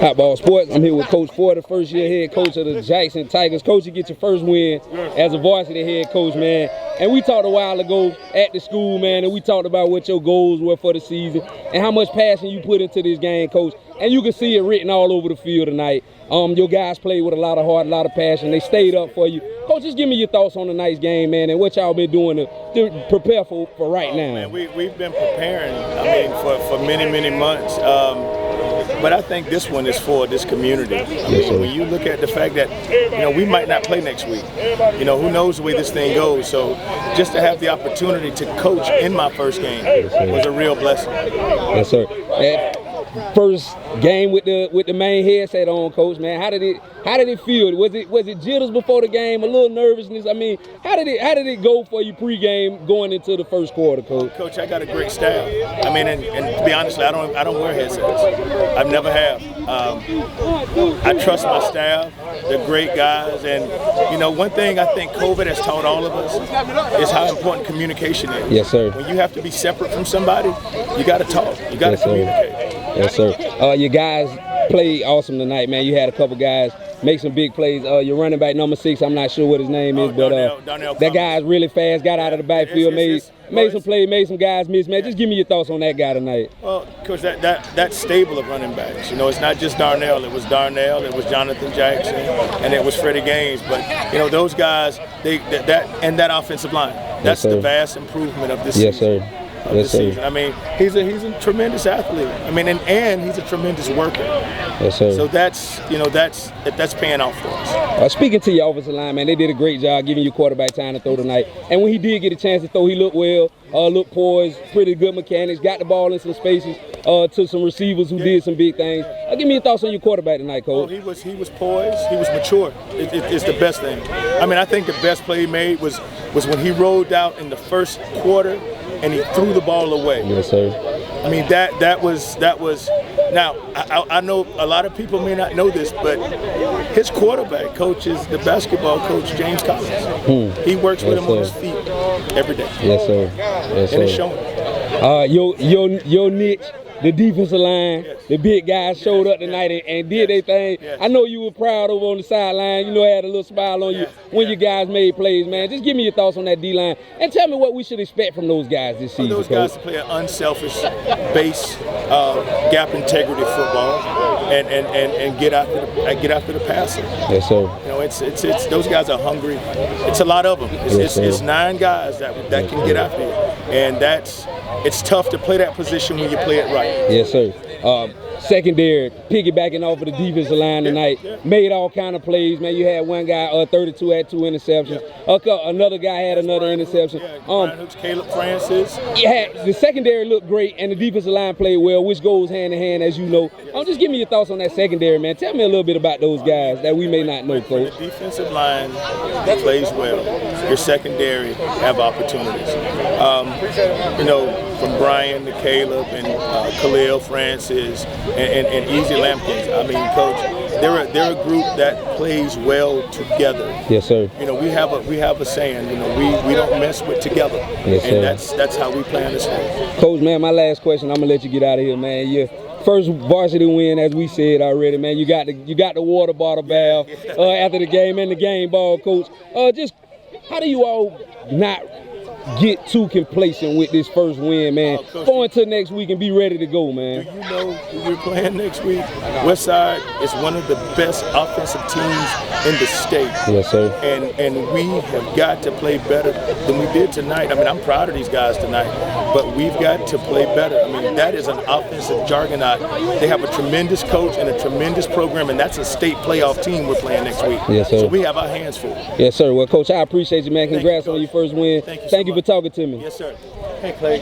Hot Ball Sports. I'm here with Coach Ford, the first-year head coach of the Jackson Tigers. Coach, you get your first win as a varsity head coach, man. And we talked a while ago at the school, man, and we talked about what your goals were for the season and how much passion you put into this game, Coach. And you can see it written all over the field tonight. Your guys played with a lot of heart, a lot of passion. They stayed up for you. Coach, just give me your thoughts on tonight's game, man, and what y'all been doing to prepare for right now. Man, we've been preparing, for many months. But I think this one is for this community. When you look at the fact that, we might not play next week. Who knows the way this thing goes. So just to have the opportunity to coach in my first game was a real blessing. Yes, sir. First game with the main headset on, Coach, man. How did it feel? Was it jitters before the game? A little nervousness? How did it go for you pregame going into the first quarter, Coach? Coach, I got a great staff. And to be honest, I don't wear headsets. I've never have. I trust my staff. They're great guys. And one thing I think COVID has taught all of us is how important communication is. Yes, sir. When you have to be separate from somebody, you got to talk. You got to communicate. Yes, sir. Your guys played awesome tonight, man. You had a couple guys make some big plays. Your running back number 6, I'm not sure what his name is, but that guy's really fast. Got out of the backfield, made some plays, made some guys miss. Man, just give me your thoughts on that guy tonight. Well, Coach, that stable of running backs. It's not just Darnell. It was Darnell, it was Jonathan Jackson, and it was Freddie Gaines. But those guys, that offensive line. That's the vast improvement of this season. Yes, sir. Yes, sir. He's a tremendous athlete. And he's a tremendous worker. Yes, sir. So that's paying off for us. Speaking to your offensive line, man, they did a great job giving you quarterback time to throw tonight. And when he did get a chance to throw, he looked well, looked poised, pretty good mechanics, got the ball in some spaces to some receivers who did some big things. Give me your thoughts on your quarterback tonight, Coach. He was poised. He was mature. It's the best thing. I think the best play he made was when he rolled out in the first quarter and he threw the ball away. Yes, sir. That was. Now, I know a lot of people may not know this, but his quarterback coach is the basketball coach, James Collins. He works with him on his feet every day. Yes, sir. Yes, sir. And it's showing. Your niche, the defensive line, the big guys showed up tonight and did their thing. I know you were proud over on the sideline. Had a little smile on you when you guys made plays, man. Just give me your thoughts on that D-line and tell me what we should expect from those guys this season. Those guys to play an unselfish base, gap integrity football and get after the passer. Yes, sir. It's those guys are hungry. It's a lot of them. It's 9 guys that can get after you, and it's tough to play that position when you play it right. Yes, sir. Secondary, piggybacking off of the defensive line tonight, made all kind of plays, man. You had one guy, 32, had 2 interceptions. Another guy had another interception. Caleb Francis. The secondary looked great, and the defensive line played well, which goes hand in hand, as you know. Just give me your thoughts on that secondary, man. Tell me a little bit about those guys that we may not know, Coach. The defensive line plays well. Your secondary have opportunities. From Brian to Caleb and Khalil Francis and Easy Lampkins. Coach, they're a group that plays well together. Yes, sir. We have a saying. We don't mess with together. Yes, and sir. that's how we play in this game. Coach, man, my last question. I'm gonna let you get out of here, man. Your first varsity win, as we said already, man. You got the water bottle valve after the game and the game ball, Coach. Just how do you all not get too complacent with this first win, man? Go into next week and be ready to go, man. Do you know who we're playing next week? Westside is one of the best offensive teams in the state. Yes, sir. And we have got to play better than we did tonight. I'm proud of these guys tonight, but we've got to play better. That is an offensive juggernaut. They have a tremendous coach and a tremendous program, and that's a state playoff team we're playing next week. Yes, sir. So we have our hands full. Yes, sir. Well, Coach, I appreciate you, man. Congrats on your first win. Thank you for talking to me. Yes, sir. Hey, Clay.